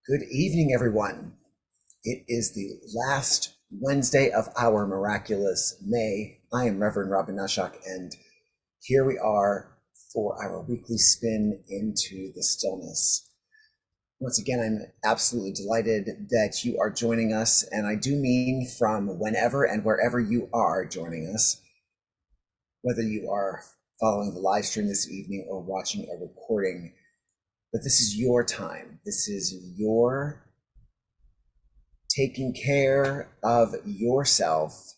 Good evening, everyone. It is the last Wednesday of our miraculous May. I am Reverend Robin Nashok, and here we are for our weekly spin into the stillness. Once again, I'm absolutely delighted that you are joining us, and I do mean from whenever and wherever you are joining us, whether you are following the live stream this evening or watching a recording. But this is your time. This is your taking care of yourself,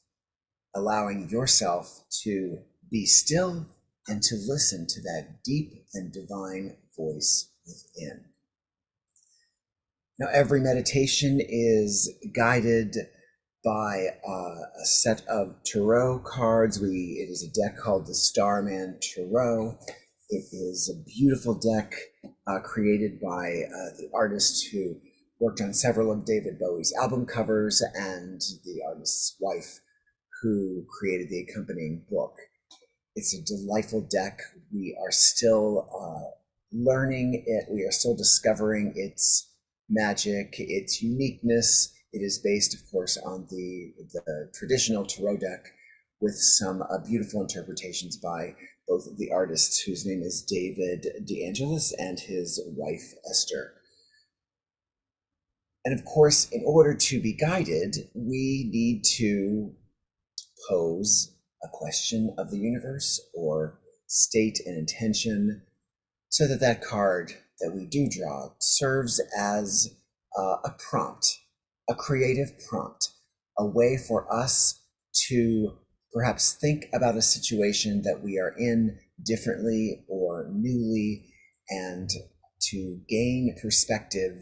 allowing yourself to be still and to listen to that deep and divine voice within. Now, every meditation is guided by a set of tarot cards. It is a deck called the Starman Tarot. It is a beautiful deck created by the artist who worked on several of David Bowie's album covers and the artist's wife who created the accompanying book. It's a delightful deck. We are still learning it. We are still discovering its magic, its uniqueness. It is based, of course, on the traditional tarot deck with some beautiful interpretations by both of the artists, whose name is David DeAngelis and his wife, Esther. And of course, in order to be guided, we need to pose a question of the universe or state an intention so that that card that we do draw serves as a prompt, a creative prompt, a way for us to perhaps think about a situation that we are in differently or newly, and to gain perspective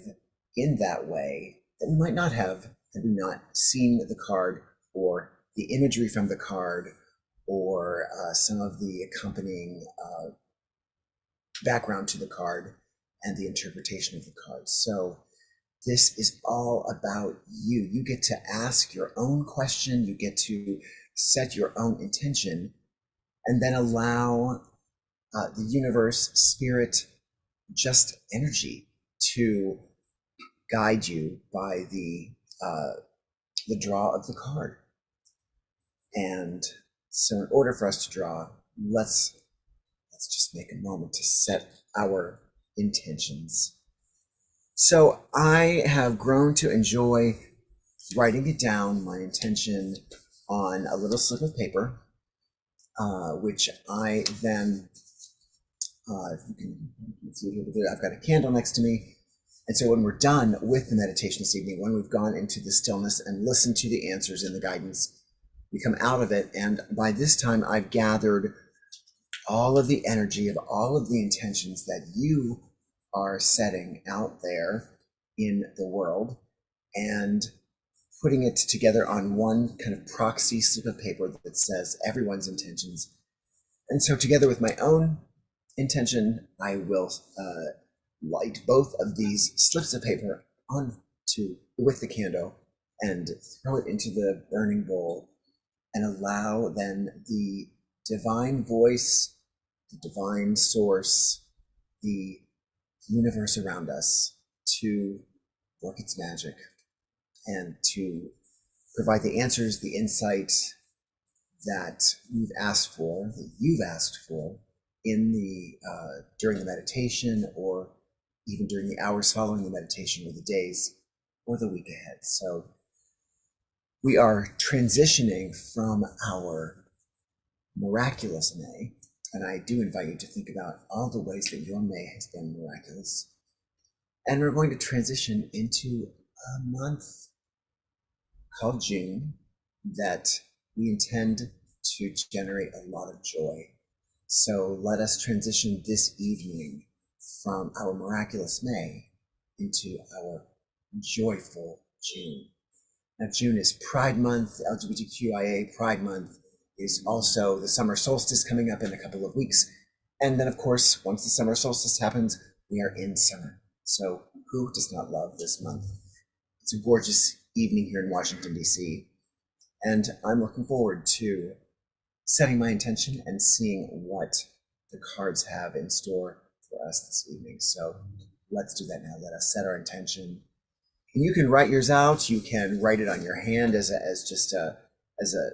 in that way that we might not have had we not seen the card or the imagery from the card or some of the accompanying background to the card and the interpretation of the card. So this is all about you. You get to ask your own question. You get to set your own intention and then allow the universe, spirit, just energy to guide you by the draw of the card. And so in order for us to draw, let's just make a moment to set our intentions. So I have grown to enjoy writing it down, my intention, on a little slip of paper, which I then, if you can see a little bit, I've got a candle next to me. And so when we're done with the meditation this evening, when we've gone into the stillness and listened to the answers and the guidance, we come out of it. And by this time, I've gathered all of the energy of all of the intentions that you are setting out there in the world and putting it together on one kind of proxy slip of paper that says everyone's intentions. And so together with my own intention, I will light both of these slips of paper with the candle and throw it into the burning bowl and allow then the divine voice, the divine source, the universe around us to work its magic and to provide the answers, the insight that we've asked for, that you've asked for in the during the meditation, or even during the hours following the meditation, or the days or the week ahead. So we are transitioning from our miraculous May, and I do invite you to think about all the ways that your May has been miraculous. And we're going to transition into a month called June that we intend to generate a lot of joy. So let us transition this evening from our miraculous May into our joyful June. Now, June is Pride Month, LGBTQIA Pride Month. Is also the summer solstice coming up in a couple of weeks. And then, of course, once the summer solstice happens, we are in summer. So who does not love this month? It's a gorgeous evening here in Washington, D.C. And I'm looking forward to setting my intention and seeing what the cards have in store for us this evening. So let's do that now. Let us set our intention And you can write yours out. You can write it on your hand as as a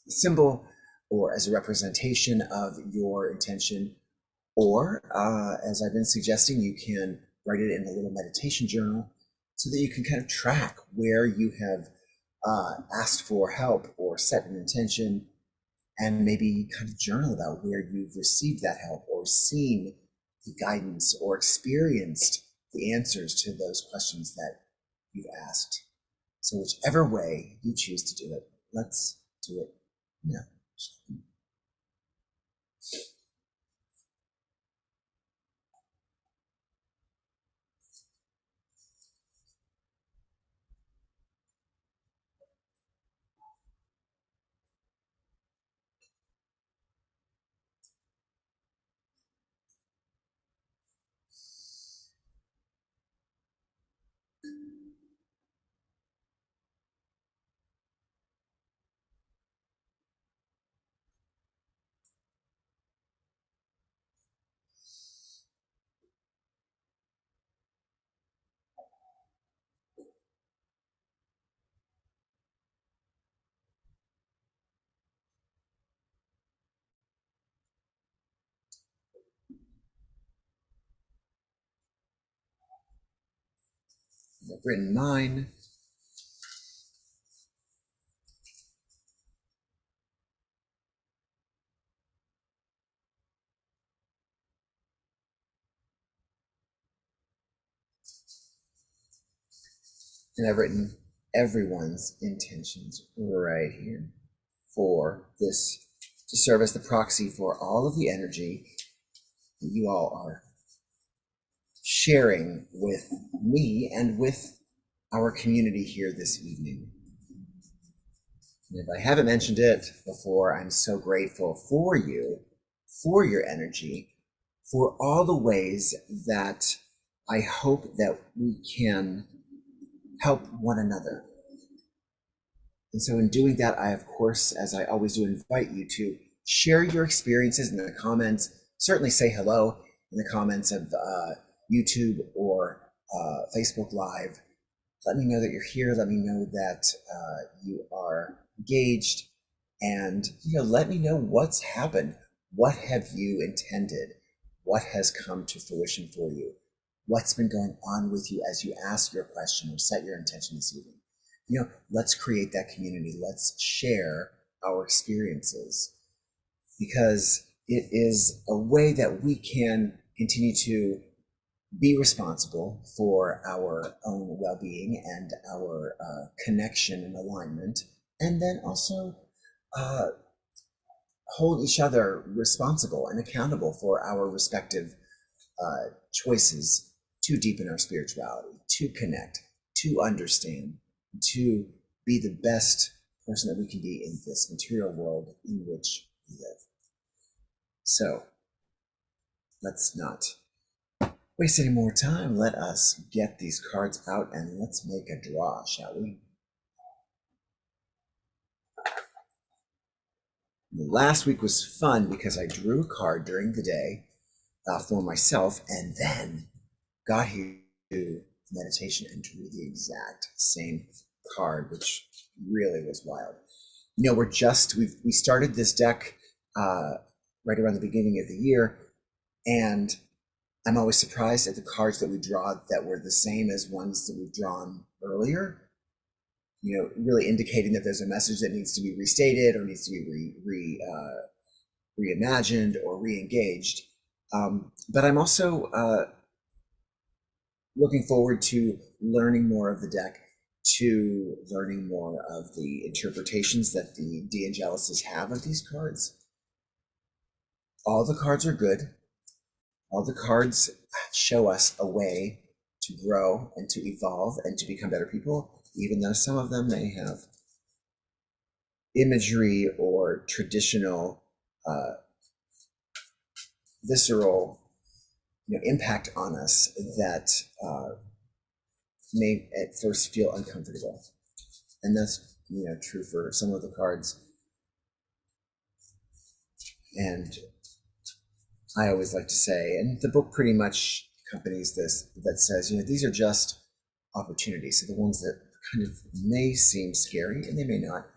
symbol or as a representation of your intention. Or, as I've been suggesting, you can write it in a little meditation journal so that you can kind of track where you have asked for help or set an intention, and maybe kind of journal about where you've received that help or seen the guidance or experienced the answers to those questions that you've asked. So, whichever way you choose to do it, let's do it now. I've written mine. And I've written everyone's intentions right here for this to serve as the proxy for all of the energy that you all are sharing with me and with our community here this evening. And if I haven't mentioned it before, I'm so grateful for you, for your energy, for all the ways that I hope that we can help one another. And so in doing that, I, of course, as I always do, invite you to share your experiences in the comments. Certainly say hello in the comments of YouTube or Facebook Live. Let me know that you're here. Let me know that you are engaged. And let me know what's happened. What have you intended? What has come to fruition for you? What's been going on with you as you ask your question or set your intention this evening? Let's create that community. Let's share our experiences, because it is a way that we can continue to be responsible for our own well-being and our connection and alignment, and then also hold each other responsible and accountable for our respective choices to deepen our spirituality, to connect, to understand, to be the best person that we can be in this material world in which we live. So let's not waste any more time. Let us get these cards out and let's make a draw, shall we? Last week was fun because I drew a card during the day for myself, and then got here to meditation and drew the exact same card, which really was wild. We started this deck right around the beginning of the year, and I'm always surprised at the cards that we draw that were the same as ones that we've drawn earlier. Really indicating that there's a message that needs to be restated or needs to be reimagined or re-engaged. But I'm also looking forward to learning more of the deck, to learning more of the interpretations that the de-angelists have of these cards. All the cards are good. All the cards show us a way to grow and to evolve and to become better people, even though some of them may have imagery or traditional visceral impact on us that may at first feel uncomfortable. And that's true for some of the cards. And I always like to say, and the book pretty much accompanies this, that says, these are just opportunities. So the ones that kind of may seem scary, and they may not,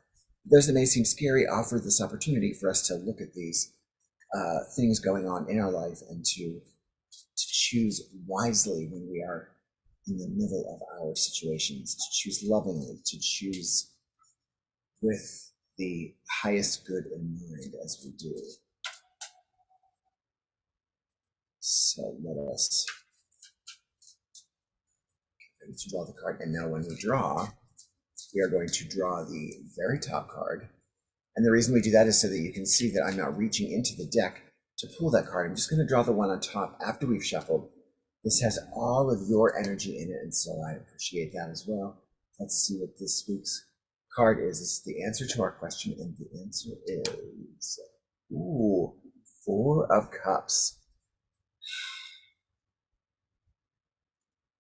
those that may seem scary offer this opportunity for us to look at these things going on in our life and to choose wisely when we are in the middle of our situations, to choose lovingly, to choose with the highest good in mind as we do. So let us draw the card. And now when we draw, we are going to draw the very top card. And the reason we do that is so that you can see that I'm not reaching into the deck to pull that card. I'm just going to draw the one on top after we've shuffled. This has all of your energy in it, and so I appreciate that as well. Let's see what this week's card is. This is the answer to our question, and the answer is, ooh, Four of Cups.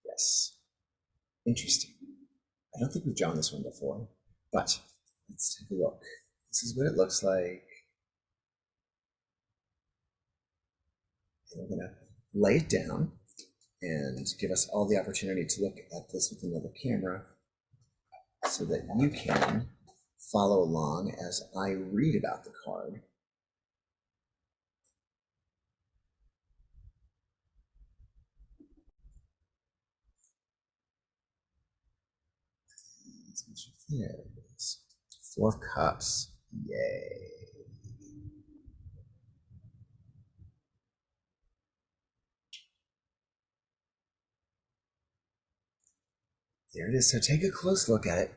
Yes, interesting. I don't think we've drawn this one before, but let's take a look. This is what it looks like. And I'm going to lay it down and give us all the opportunity to look at this with another camera so that you can follow along as I read about the card. There it is. Four of Cups. Yay. There it is. So take a close look at it,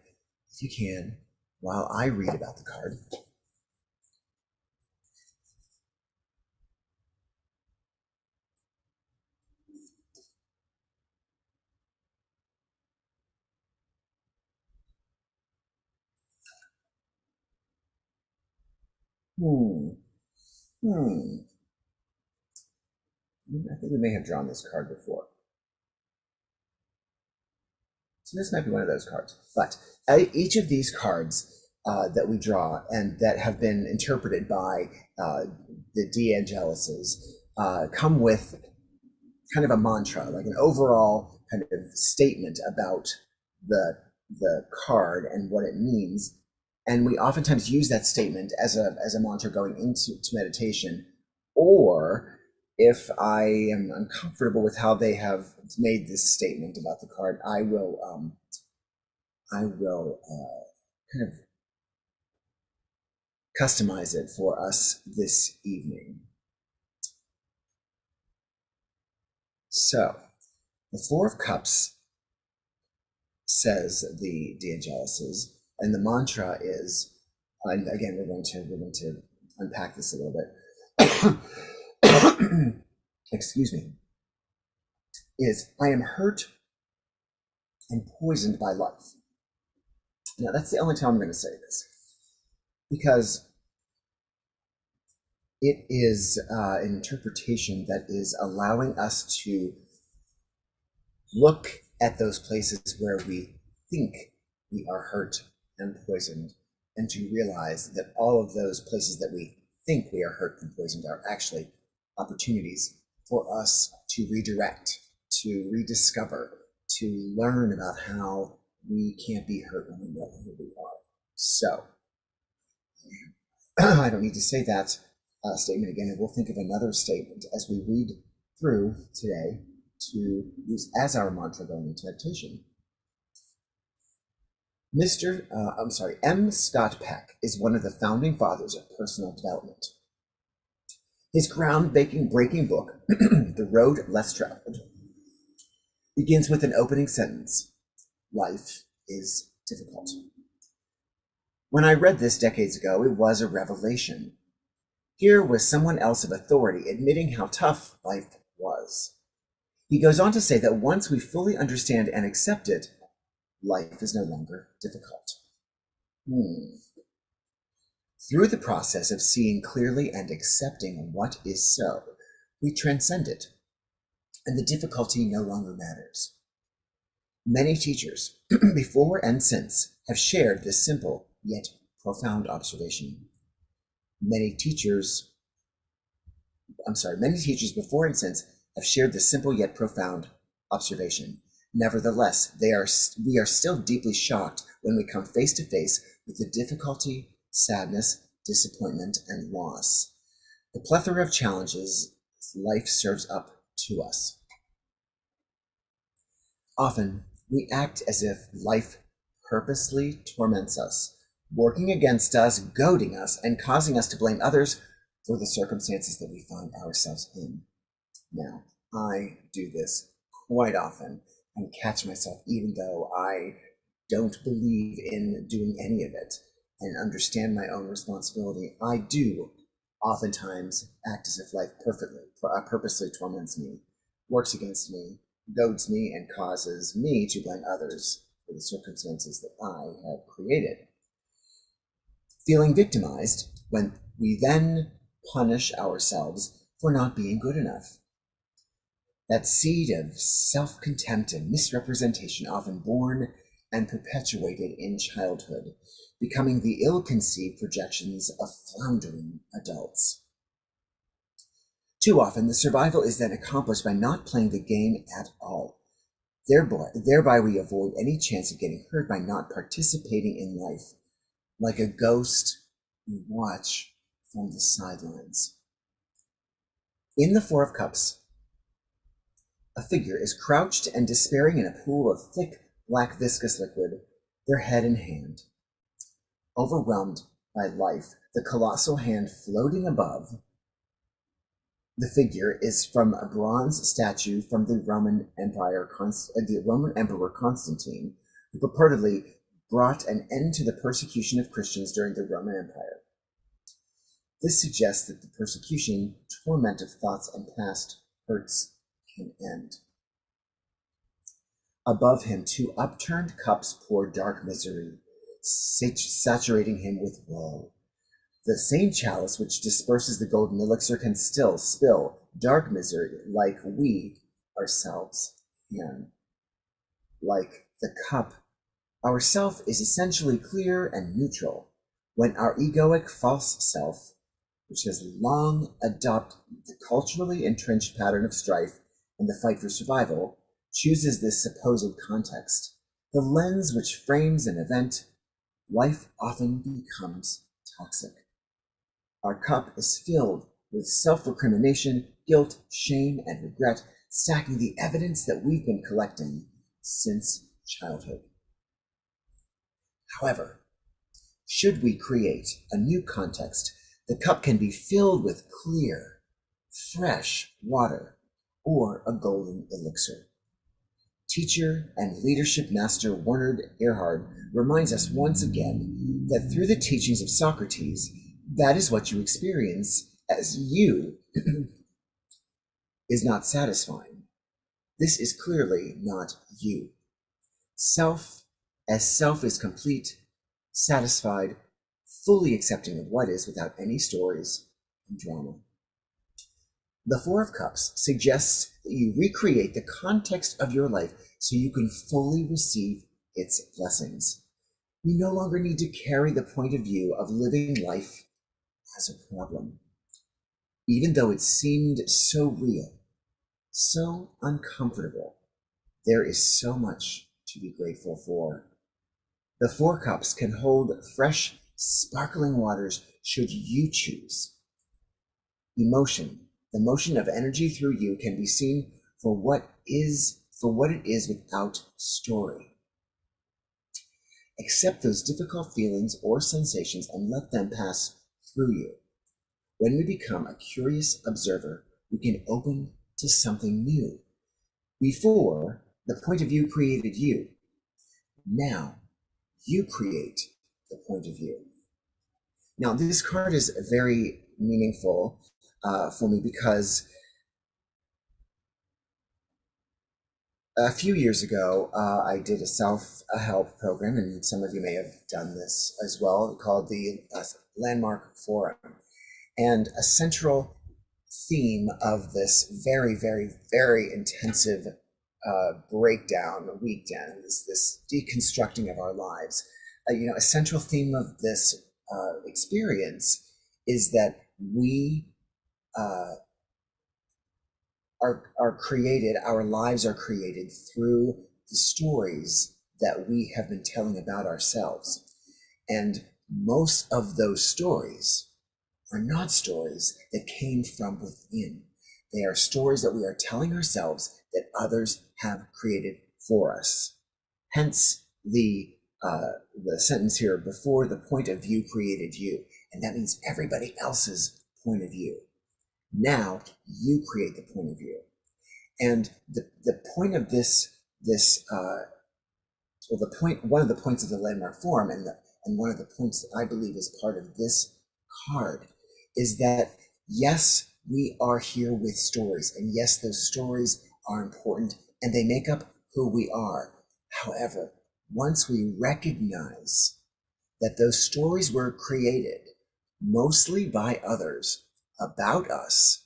if you can, while I read about the card. I think we may have drawn this card before. So this might be one of those cards. But each of these cards that we draw and that have been interpreted by the de-angelices come with kind of a mantra, like an overall kind of statement about the card and what it means. And we oftentimes use that statement as a mantra going into meditation. Or if I am uncomfortable with how they have made this statement about the card, I will kind of customize it for us this evening. So, the Four of Cups says the de-angelices, and the mantra is, and again, we're going to unpack this a little bit. Excuse me. Is I am hurt and poisoned by life. Now, that's the only time I'm going to say this, because it is an interpretation that is allowing us to look at those places where we think we are hurt and poisoned, and to realize that all of those places that we think we are hurt and poisoned are actually opportunities for us to redirect, to rediscover, to learn about how we can't be hurt when we know who we are. So, I don't need to say that statement again, and we'll think of another statement as we read through today to use as our mantra going into meditation. M. Scott Peck is one of the founding fathers of personal development. His groundbreaking book, The Road Less Traveled, begins with an opening sentence: life is difficult. When I read this decades ago, it was a revelation. Here was someone else of authority admitting how tough life was. He goes on to say that once we fully understand and accept it, life is no longer difficult. Through the process of seeing clearly and accepting what is so, we transcend it, and the difficulty no longer matters. Many teachers, before and since, have shared this simple yet profound observation. Many teachers before and since have shared this simple yet profound observation. Nevertheless, we are still deeply shocked when we come face to face with the difficulty, sadness, disappointment, and loss. The plethora of challenges life serves up to us. Often, we act as if life purposely torments us, working against us, goading us, and causing us to blame others for the circumstances that we find ourselves in. Now, I do this quite often and catch myself, even though I don't believe in doing any of it and understand my own responsibility. I do oftentimes act as if life purposely torments me, works against me, goads me, and causes me to blame others for the circumstances that I have created. Feeling victimized when we then punish ourselves for not being good enough. That seed of self-contempt and misrepresentation often born and perpetuated in childhood, becoming the ill-conceived projections of floundering adults. Too often, the survival is then accomplished by not playing the game at all. Thereby we avoid any chance of getting hurt by not participating in life, like a ghost we watch from the sidelines. In the Four of Cups, a figure is crouched and despairing in a pool of thick, black viscous liquid, their head in hand. Overwhelmed by life, the colossal hand floating above the figure is from a bronze statue from the Roman Emperor Constantine, who purportedly brought an end to the persecution of Christians during the Roman Empire. This suggests that the persecution, torment of thoughts, and past hurts can end. Above him, two upturned cups pour dark misery, saturating him with woe. The same chalice which disperses the golden elixir can still spill dark misery like we ourselves can. Like the cup, our self is essentially clear and neutral. When our egoic false self, which has long adopted the culturally entrenched pattern of strife and the fight for survival, chooses this supposed context, the lens which frames an event, life often becomes toxic. Our cup is filled with self-recrimination, guilt, shame, and regret, stacking the evidence that we've been collecting since childhood. However, should we create a new context, the cup can be filled with clear, fresh water or a golden elixir. Teacher and leadership master Werner Erhard reminds us once again that through the teachings of Socrates, that is what you experience as you is not satisfying. This is clearly not you. Self is complete, satisfied, fully accepting of what is without any stories and drama. The Four of Cups suggests that you recreate the context of your life so you can fully receive its blessings. You no longer need to carry the point of view of living life as a problem. Even though it seemed so real, so uncomfortable, there is so much to be grateful for. The Four Cups can hold fresh, sparkling waters should you choose. Emotion, the motion of energy through you, can be seen for what it is without story. Accept those difficult feelings or sensations and let them pass through you. When we become a curious observer, we can open to something new. Before, the point of view created you. Now, you create the point of view. Now, this card is very meaningful for me because a few years ago, I did a self-help program, and some of you may have done this as well, called the Landmark Forum. And a central theme of this very, very, very intensive breakdown, weekend, this deconstructing of our lives. A central theme of this experience is that we are created, our lives are created through the stories that we have been telling about ourselves. And most of those stories are not stories that came from within. They are stories that we are telling ourselves that others have created for us. Hence the sentence here, before the point of view created you. And that means everybody else's point of view. Now you create the point of view. And the point of one of the points of the landmark form, and one of the points that I believe is part of this card, is that yes, we are here with stories, and yes, those stories are important and they make up who we are. However, once we recognize that those stories were created mostly by others about us,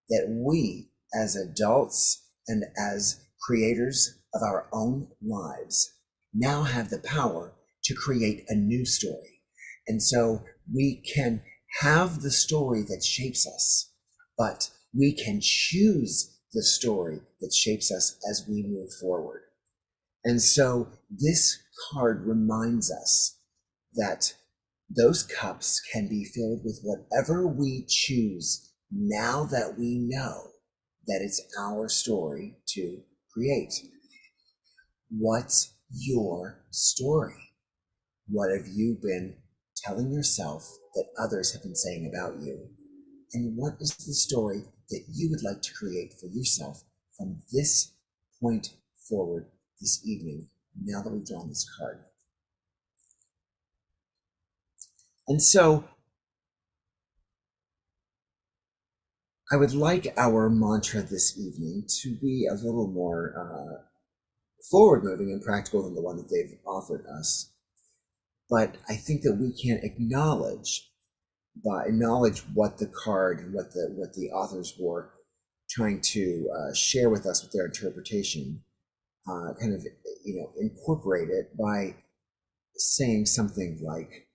that we as adults and as creators of our own lives now have the power to create a new story. And so we can have the story that shapes us, but we can choose the story that shapes us as we move forward. And so this card reminds us that those cups can be filled with whatever we choose now that we know that it's our story to create. What's your story? What have you been telling yourself that others have been saying about you? And what is the story that you would like to create for yourself from this point forward this evening, now that we've drawn this card? And so I would like our mantra this evening to be a little more forward-moving and practical than the one that they've offered us. But I think that we can acknowledge what the card and what the authors were trying to share with us with their interpretation, kind of incorporate it by saying something like,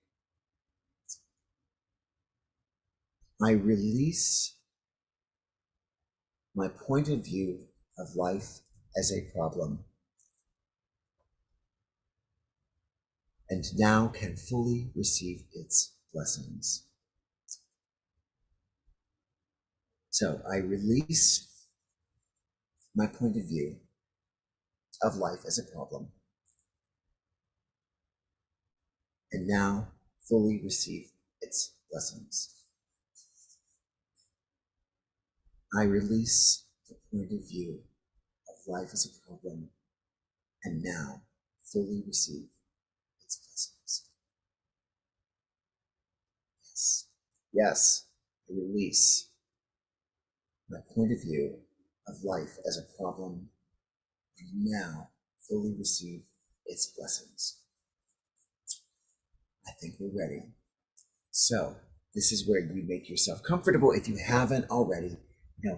I release my point of view of life as a problem, and now can fully receive its blessings. So I release my point of view of life as a problem, and now fully receive its blessings. I release the point of view of life as a problem, and now fully receive its blessings. Yes, yes, I release my point of view of life as a problem, and now fully receive its blessings. I think we're ready. So this is where you make yourself comfortable. If you haven't already,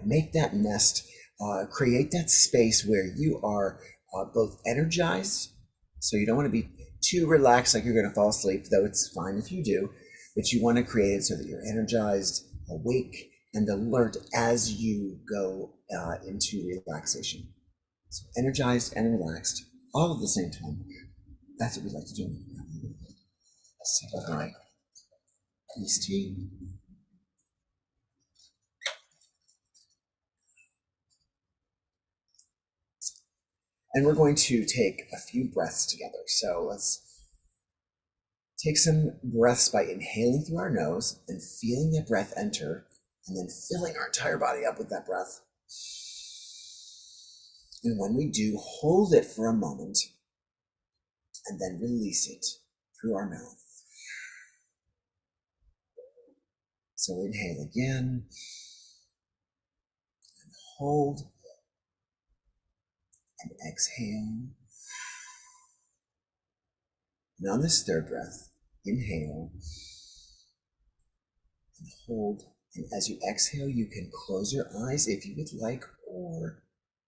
make that nest, create that space where you are both energized. So you don't want to be too relaxed like you're going to fall asleep, though it's fine if you do, but you want to create it so that you're energized, awake, and alert as you go into relaxation. So energized and relaxed all at the same time. That's what we like to do. Sip of my iced tea. And we're going to take a few breaths together. So let's take some breaths by inhaling through our nose and feeling that breath enter, and then filling our entire body up with that breath. And when we do, hold it for a moment and then release it through our mouth. So inhale again and hold and exhale. And on this third breath, inhale and hold. And as you exhale, you can close your eyes if you would like, or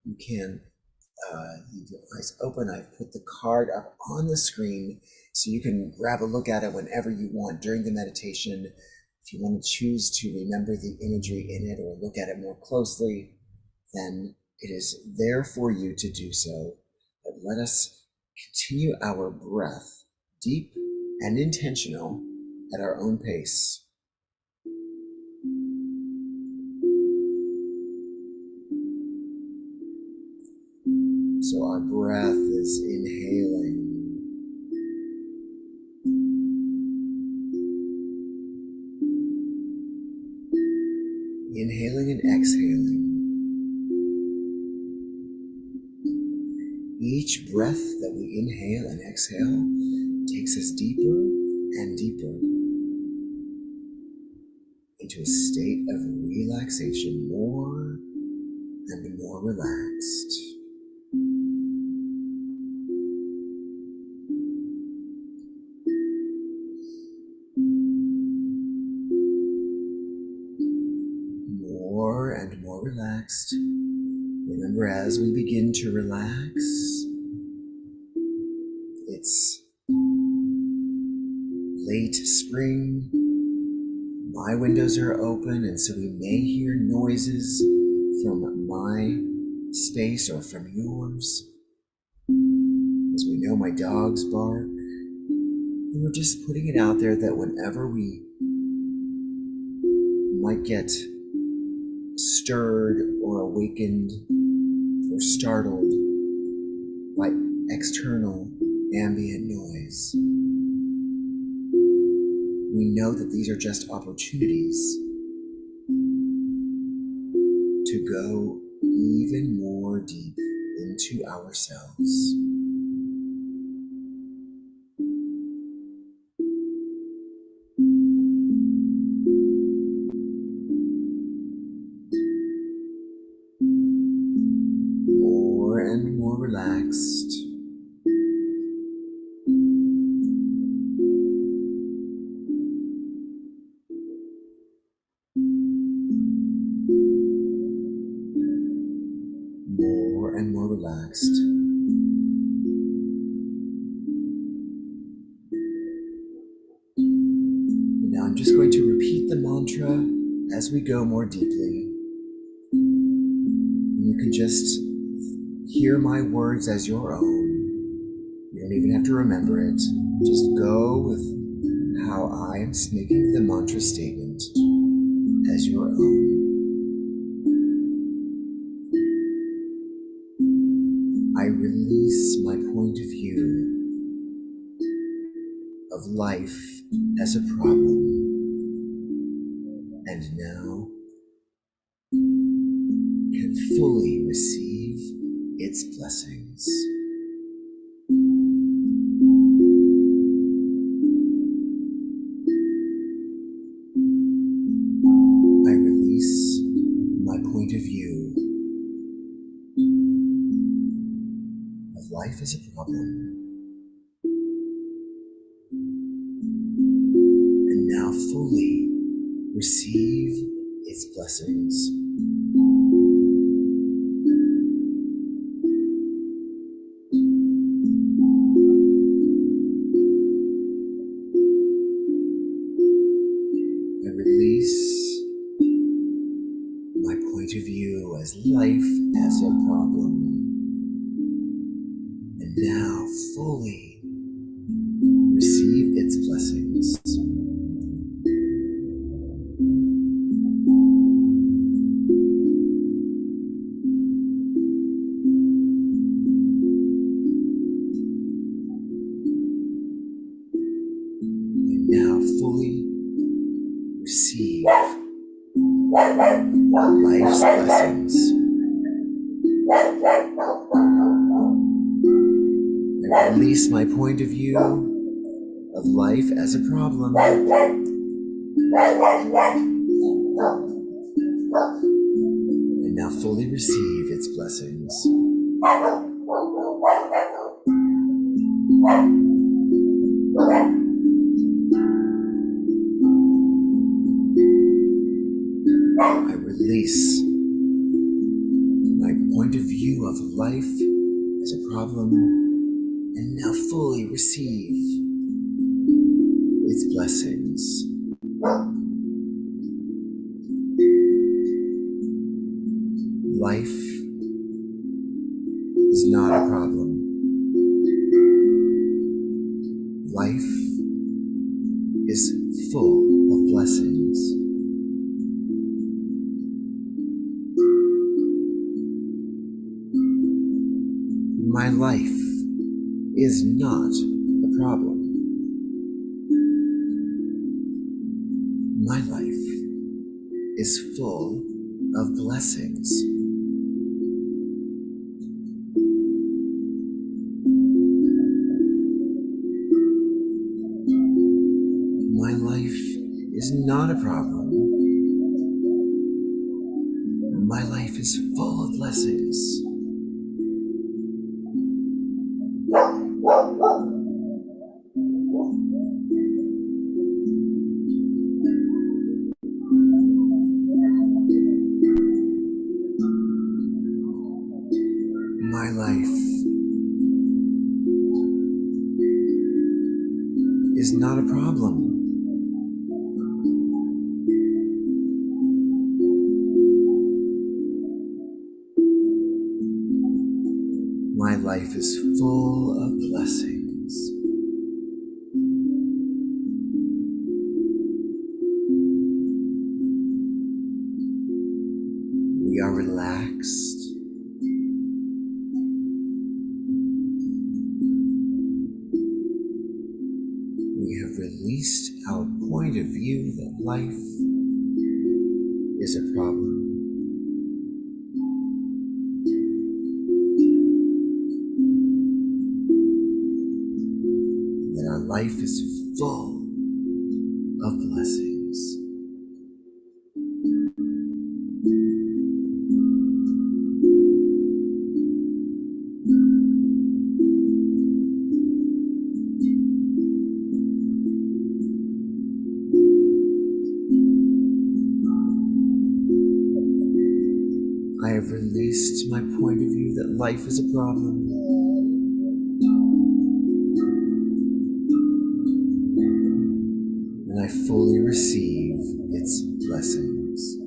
you can leave your eyes open. I've put the card up on the screen so you can grab a look at it whenever you want during the meditation. If you want to choose to remember the imagery in it or look at it more closely, then it is there for you to do so. But let us continue our breath, deep and intentional, at our own pace. So our breath is inhaling. Inhaling and exhaling. Each breath that we inhale and exhale takes us deeper and deeper into a state of relaxation, more and more relaxed. More and more relaxed. Remember, as we begin to relax, it's late spring. My windows are open, and so we may hear noises from my space or from yours. As we know, my dogs bark. And we're just putting it out there that whenever we might get stirred or awakened or startled by external ambient noise, we know that these are just opportunities to go even more deep into ourselves. More and more relaxed. More and more relaxed. And now I'm just going to repeat the mantra as we go more deeply. And you can just hear my words as your own. You don't even have to remember it. Just go with how I am making the mantra statement as your own. I release my point of view of life as a problem, and now can fully receive its blessings. I release my point of view of life as a problem, and now fully receive its blessings. I release my point of view as life as a problem, and now fully receive its blessings. And now fully receive life's blessings. I release my point of view of life as a problem, and now fully receive its blessings. I release my point of view of life as a problem, and now fully receive its blessings. Life is not a problem. life is full of blessings. My life is not a problem. My life is full of blessings. My life is not a problem. My life is full of blessings. My life is not a problem. My life is full of blessings. We are relaxed. We have released our point of view that life is a problem. That our life is full of blessings. I have released my point of view that life is a problem. And I fully receive its blessings.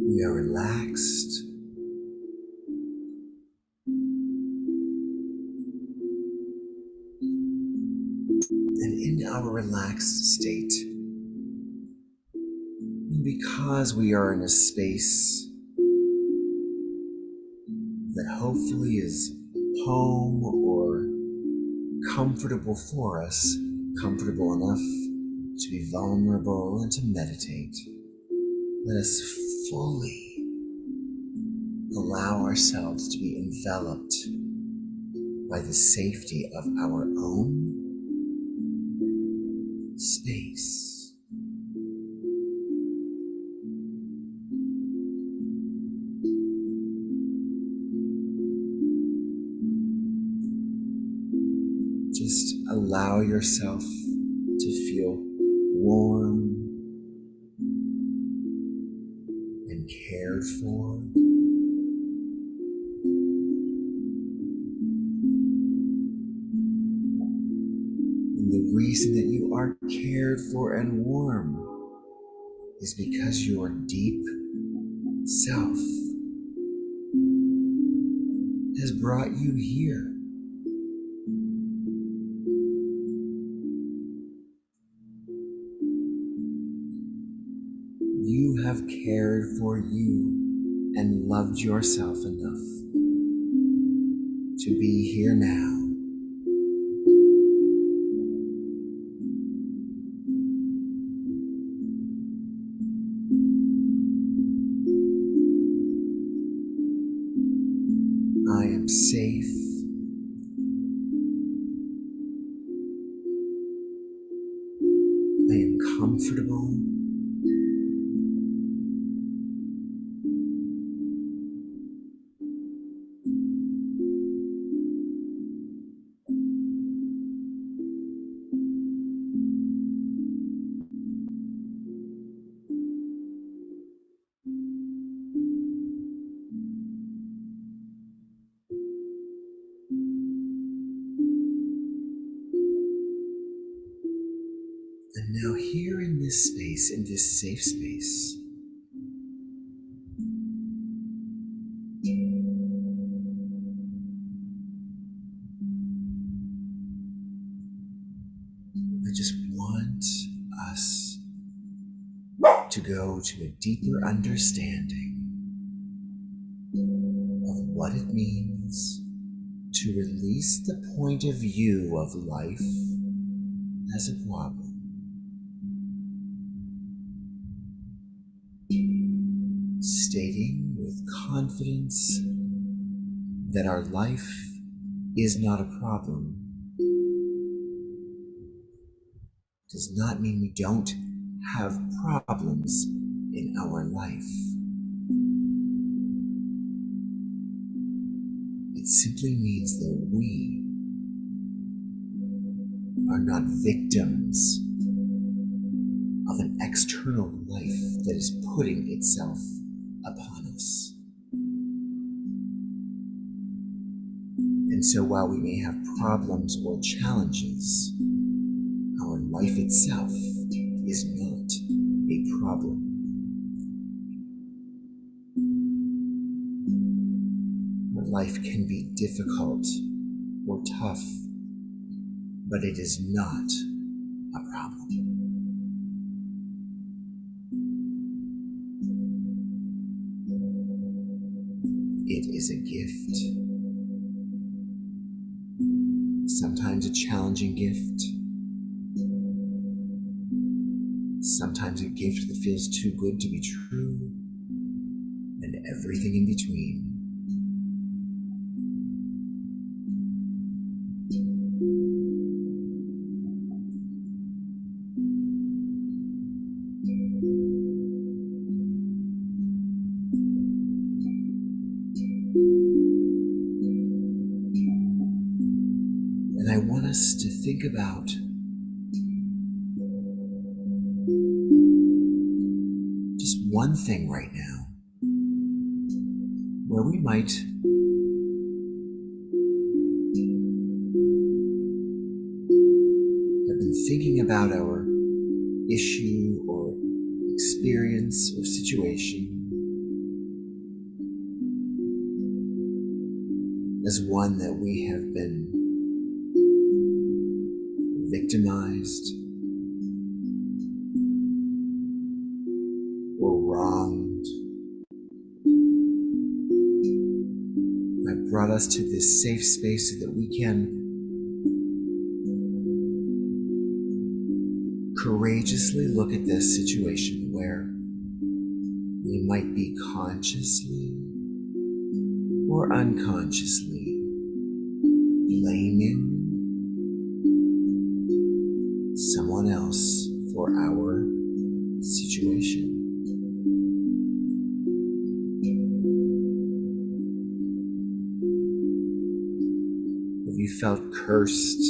We are relaxed. And in our relaxed state, and because we are in a space that hopefully is home or comfortable for us, comfortable enough to be vulnerable and to meditate, let us fully allow ourselves to be enveloped by the safety of our own space. Just allow yourself to feel warm and cared for. And the reason that you are cared for and warm is because your deep self has brought you here. You have cared for you and loved yourself enough to be here now. I am safe. I am comfortable. this space, in this safe space. I just want us to go to a deeper understanding of what it means to release the point of view of life as a problem. Stating with confidence that our life is not a problem does not mean we don't have problems in our life. It simply means that we are not victims of an external life that is putting itself upon us. And so while we may have problems or challenges, our life itself is not a problem. Our life can be difficult or tough, but it is not a problem. It is a gift. Sometimes a challenging gift. Sometimes a gift that feels too good to be true, and everything in between. And I want us to think about just one thing right now where we might have been thinking about our issue or experience or situation as one that we have been victimized or wronged. I've brought us to this safe space so that we can courageously look at this situation where we might be consciously or unconsciously blaming someone else for our situation. Have you felt cursed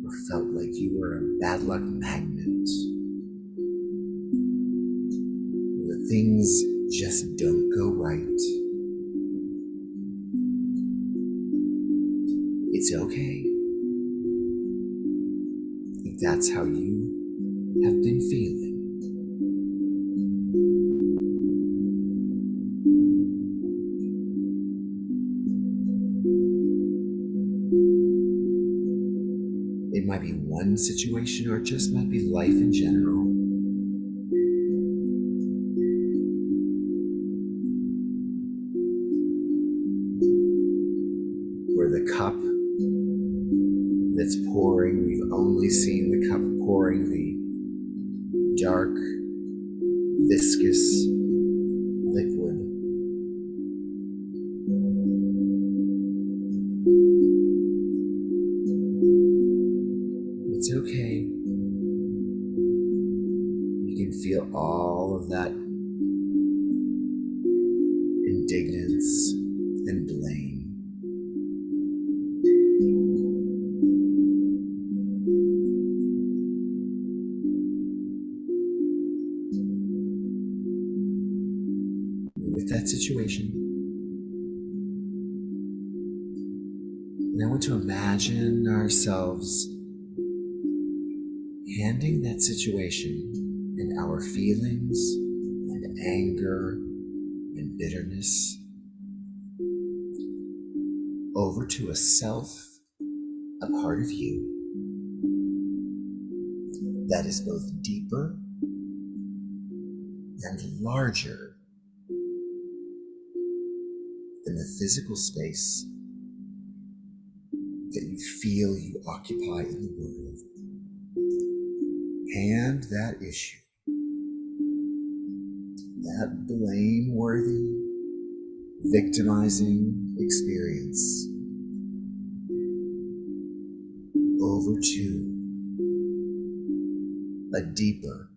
or felt like you were a bad luck magnet where things just don't go right? It's okay if that's how you have been feeling. It might be one situation or it just might be life in general. Where the cup that's pouring, we've only seen the cup pouring the dark, viscous liquid. It's okay. You can feel all of that indignance and blame. With that situation, and I want to imagine ourselves handing that situation and our feelings and anger and bitterness over to a self, a part of you that is both deeper and larger than the physical space that you feel you occupy in the world. And that issue, that blame-worthy, victimizing experience over to a deeper,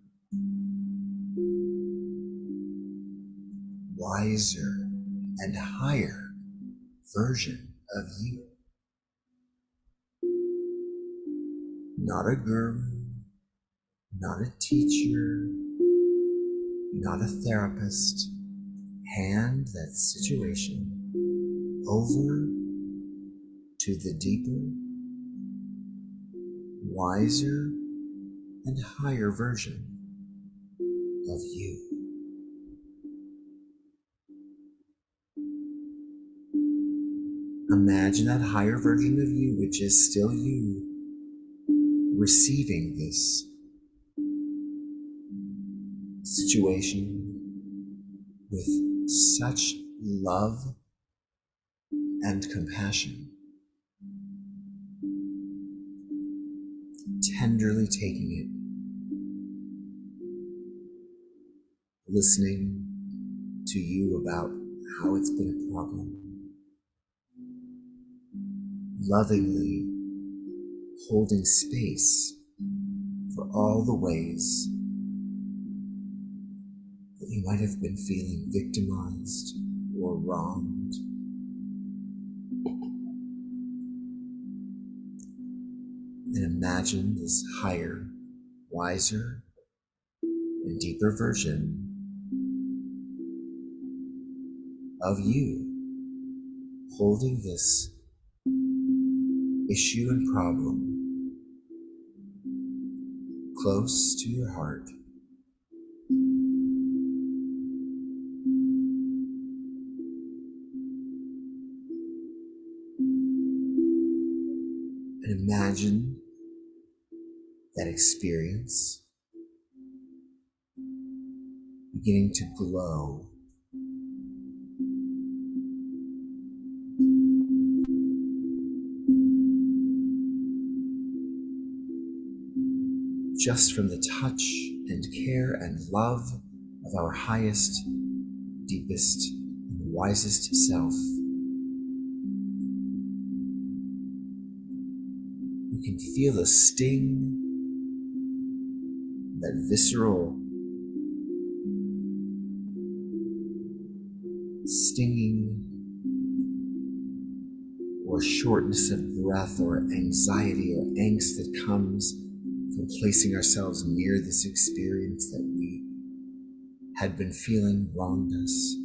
wiser, and higher version of you. Not a guru, not a teacher, not a therapist. Hand that situation over to the deeper, wiser, and higher version of you. Imagine that higher version of you, which is still you, receiving this situation with such love and compassion, tenderly taking it, listening to you about how it's been a problem, lovingly holding space for all the ways that you might have been feeling victimized or wronged. And imagine this higher, wiser, and deeper version of you holding this issue and problem close to your heart. And imagine that experience beginning to glow just from the touch and care and love of our highest, deepest, and wisest self. We can feel the sting, that visceral stinging or shortness of breath or anxiety or angst that comes from placing ourselves near this experience that we had been feeling wronged us.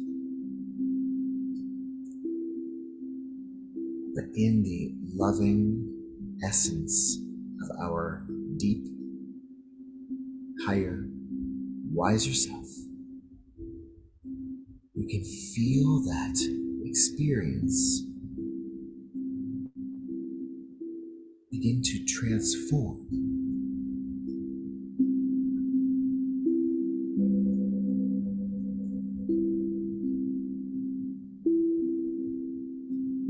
But in the loving essence of our deep, higher, wiser self, we can feel that experience begin to transform.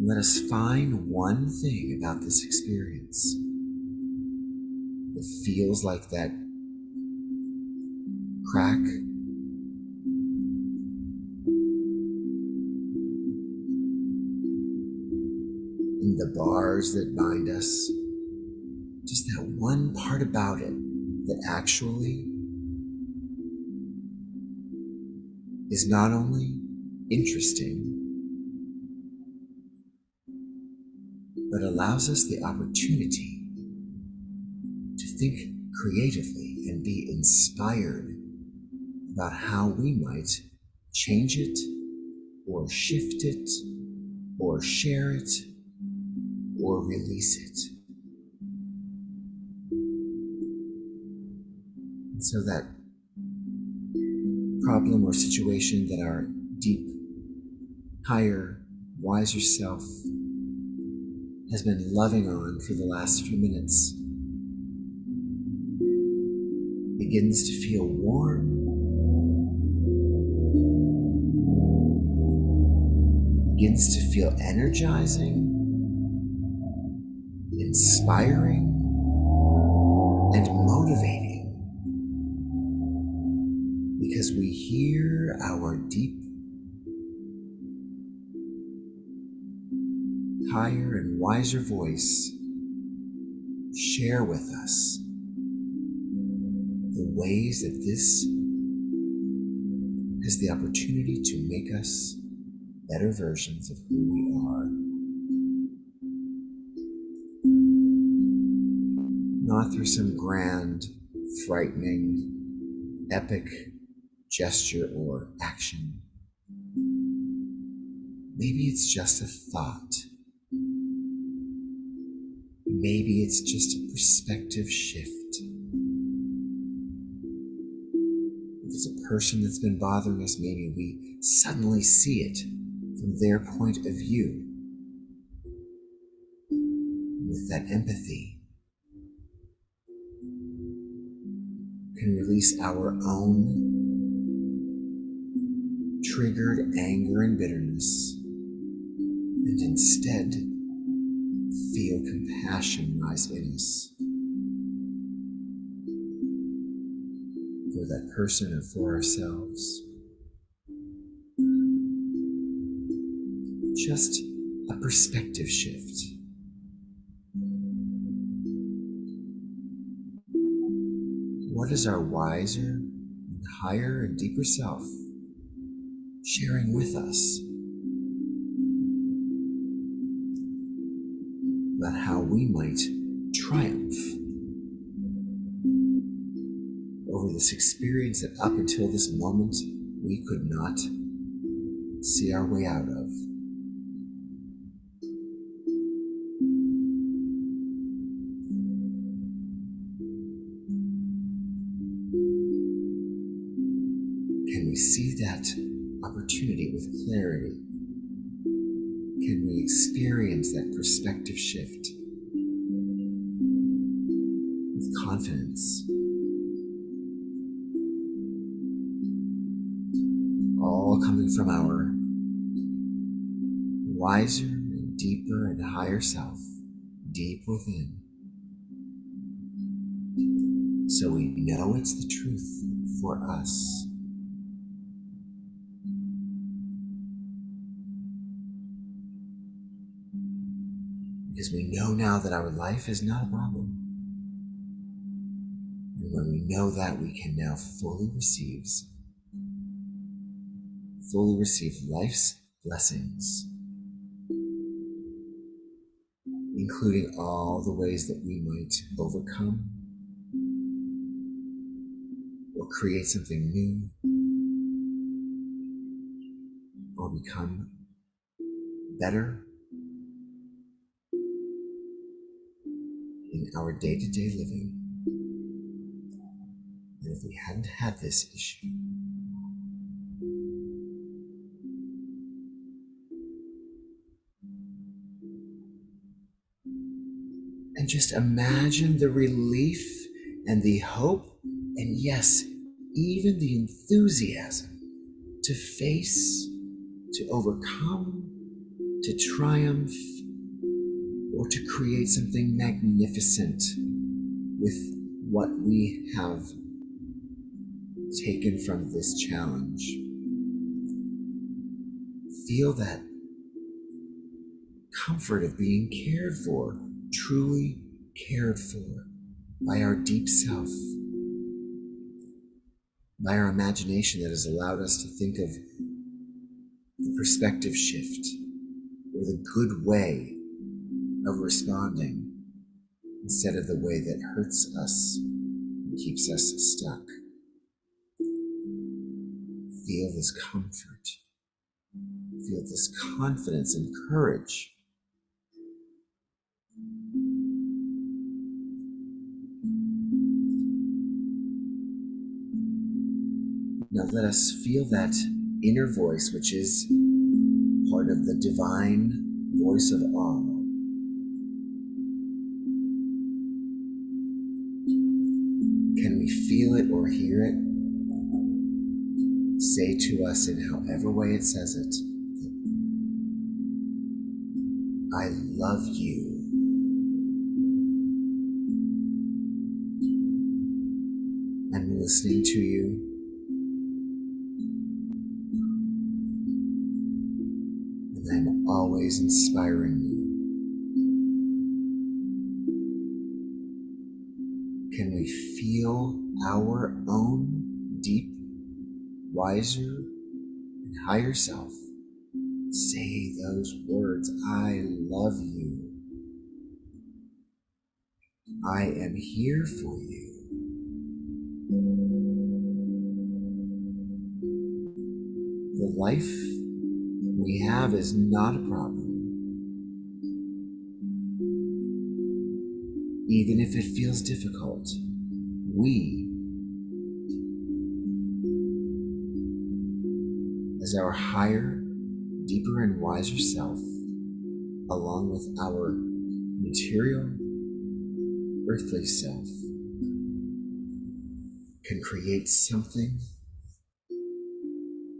Let us find one thing about this experience that feels like that crack in the bars that bind us. Just that one part about it that actually is not only interesting, but allows us the opportunity to think creatively and be inspired about how we might change it, or shift it, or share it, or release it. So that problem or situation that our deep, higher, wiser self has been loving on for the last few minutes begins to feel warm, begins to feel energizing, inspiring, and motivating, because we hear our deep, higher and wiser voice share with us the ways that this has the opportunity to make us better versions of who we are. Not through some grand, frightening, epic gesture or action. Maybe it's just a thought. Maybe it's just a perspective shift. If it's a person that's been bothering us, maybe we suddenly see it from their point of view. With that empathy, can release our own triggered anger and bitterness, and instead feel compassion rise in us for that person or for ourselves. Just a perspective shift. What is our wiser and higher and deeper self sharing with us about how we might triumph over this experience that up until this moment we could not see our way out of? Can we see that opportunity with clarity? Can we experience that perspective shift with confidence? All coming from our wiser and deeper and higher self, deep within. So we know it's the truth for us. Because we know now that our life is not a problem. And when we know that, we can now fully receive life's blessings, including all the ways that we might overcome or create something new or become better in our day-to-day living. And if we hadn't had this issue, and just imagine the relief and the hope, and yes, even the enthusiasm to face, to overcome, to triumph, or to create something magnificent with what we have taken from this challenge. Feel that comfort of being cared for, truly cared for by our deep self, by our imagination that has allowed us to think of the perspective shift or the good way of responding instead of the way that hurts us and keeps us stuck. Feel this comfort. Feel this confidence and courage. Now let us feel that inner voice, which is part of the divine voice of all. Can we feel it or hear it say to us in however way it says it, I love you. I'm listening to you. And I'm always inspiring you. Can we feel our own deep, wiser, and higher self say those words, I love you. I am here for you. The life we have is not a problem, even if it feels difficult. We, as our higher, deeper, and wiser self, along with our material, earthly self, can create something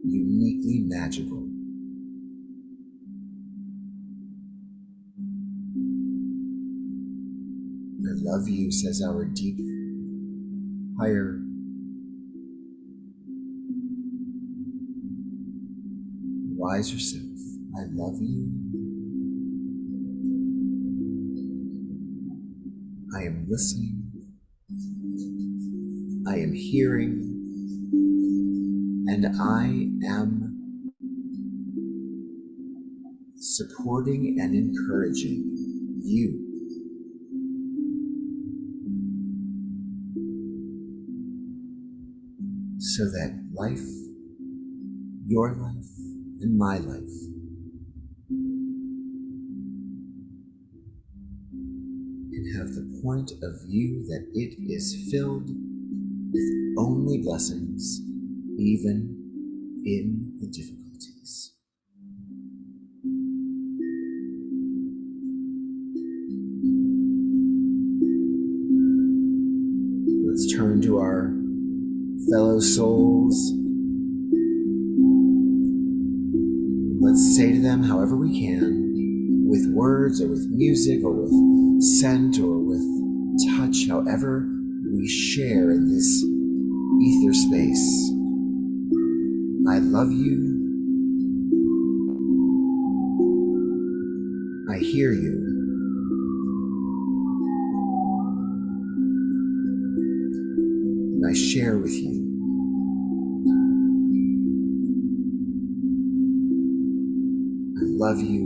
uniquely magical. I love you, says our deep, higher, wiser self. I love you. I am listening. I am hearing. And I am supporting and encouraging you. So that life, your life, and my life can have the point of view that it is filled with only blessings, even in the difficulties. Let's turn to our fellow souls. Let's say to them however we can, with words or with music or with scent or with touch, however we share in this ether space. I love you. I hear you. And I share with you. I love you.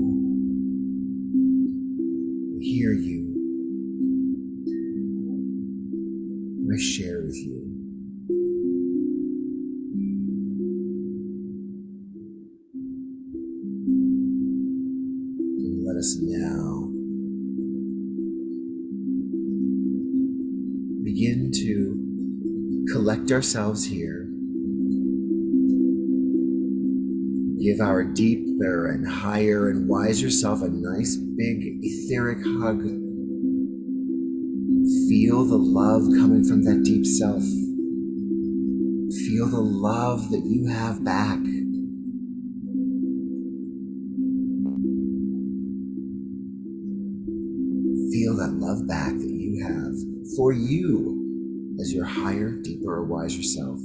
I hear you. And I share with you. And let us now begin to collect ourselves here. Give our deeper and higher and wiser self a nice big etheric hug. Feel the love coming from that deep self. Feel the love that you have back. Feel that love back that you have for you as your higher, deeper, or wiser self.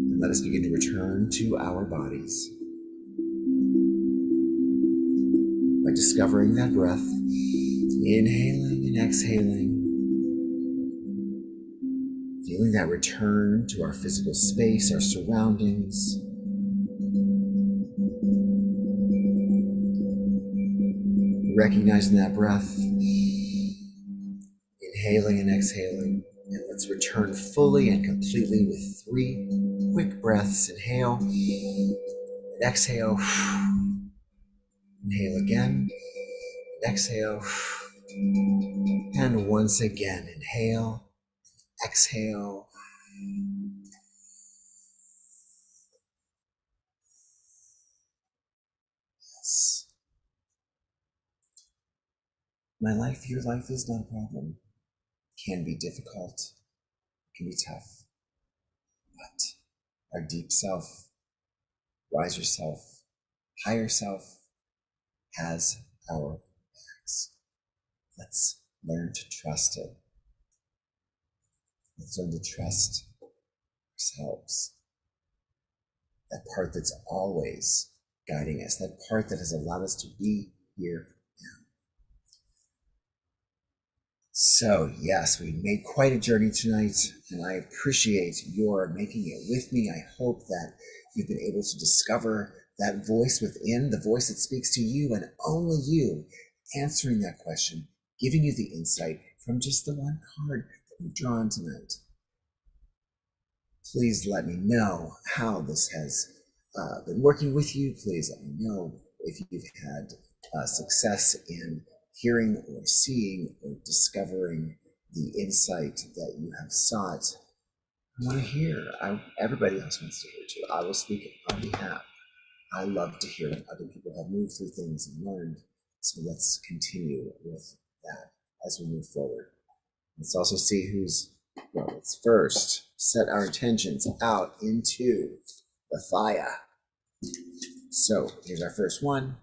And let us begin to return to our bodies by discovering that breath, inhaling and exhaling, feeling that return to our physical space, our surroundings. Recognizing that breath, inhaling and exhaling, and let's return fully and completely with 3 quick breaths. Inhale and exhale. Inhale again, exhale, and once again, inhale, exhale, Yes. My life, your life is not a problem. Can be difficult, can be tough, but our deep self, wiser self, higher self has our backs. Let's learn to trust it. Let's learn to trust ourselves. That part that's always guiding us, that part that has allowed us to be here now. So, yes, we made quite a journey tonight, and I appreciate your making it with me. I hope that you've been able to discover that voice within, the voice that speaks to you and only you, answering that question, giving you the insight from just the one card that we've drawn tonight. Please let me know how this has been working with you. Please let me know if you've had success in hearing or seeing or discovering the insight that you have sought. I want to hear. Everybody else wants to hear too. I will speak on behalf. I love to hear when other people have moved through things and learned. So let's continue with that as we move forward. Let's also see who's, well, let's first set our intentions out into the fire. So here's our first one.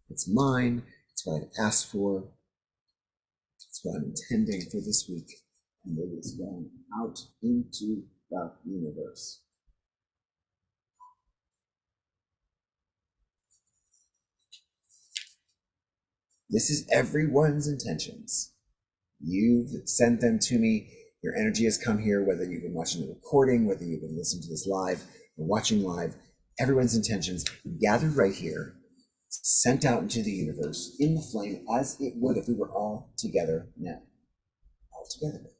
It's mine. It's what I've asked for. It's what I'm intending for this week. And it is going out into the universe. This is everyone's intentions. You've sent them to me. Your energy has come here, whether you've been watching the recording, whether you've been listening to this live or watching live. Everyone's intentions gathered right here, sent out into the universe in the flame as it would if we were all together now. All together now.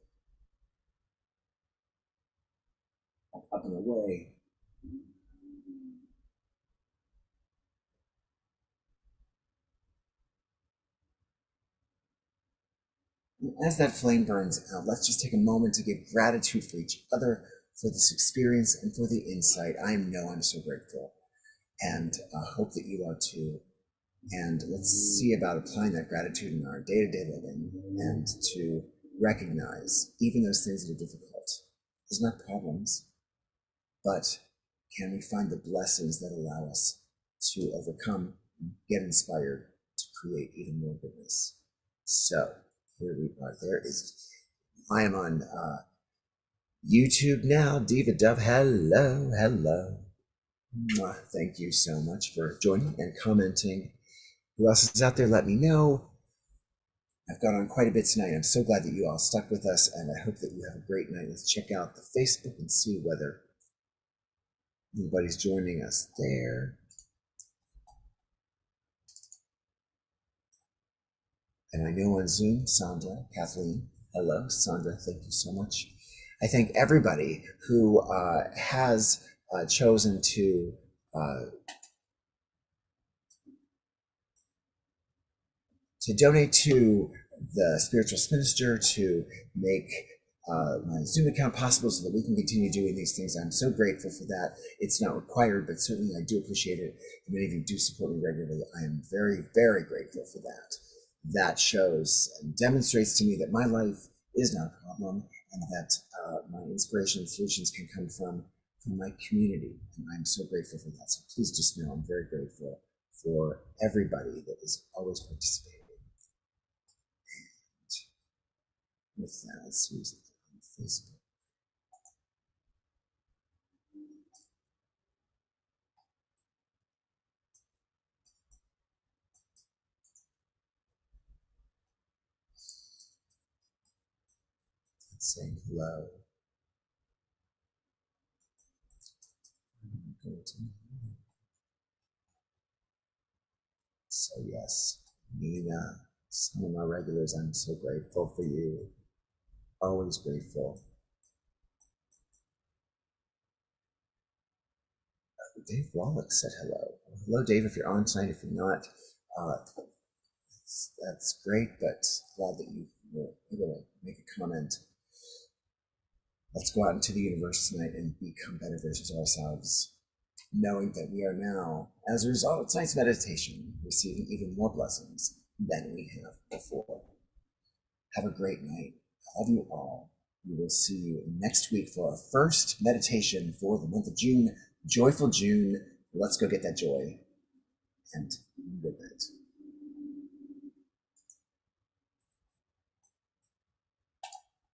Up and away. As that flame burns out, let's just take a moment to give gratitude for each other, for this experience, and for the insight. I know I'm so grateful, and hope that you are too. And let's see about applying that gratitude in our day-to-day living, and to recognize even those things that are difficult. There's not problems, but can we find the blessings that allow us to overcome, get inspired to create even more goodness? So here we are. I am on YouTube now. Diva Dove, hello, hello. Thank you so much for joining and commenting. Who else is out there? Let me know. I've got on quite a bit tonight. I'm so glad that you all stuck with us, and I hope that you have a great night. Let's check out the Facebook and see whether anybody's joining us there. And I know on Zoom, Sandra, Kathleen, hello, Sandra, thank you so much. I thank everybody who has chosen to donate to the Spiritual Minister, to make my Zoom account possible so that we can continue doing these things. I'm so grateful for that. It's not required, but certainly I do appreciate it. And many of you do support me regularly. I am very, very grateful for that. That shows and demonstrates to me that my life is not a problem, and that my inspiration and solutions can come from my community. And I'm so grateful for that. So please just know I'm very grateful for everybody that is always participating. And with that, let's use it on Facebook. Saying hello. So yes, Nina, some of my regulars, I'm so grateful for you. Always grateful. Dave Wallach said hello. Hello, Dave, if you're on tonight. If you're not, that's great, but glad that you were able to make a comment. Let's go out into the universe tonight and become better versions of ourselves, knowing that we are now, as a result of tonight's meditation, receiving even more blessings than we have before. Have a great night. I love you all. We will see you next week for our first meditation for the month of June. Joyful June. Let's go get that joy. And good night.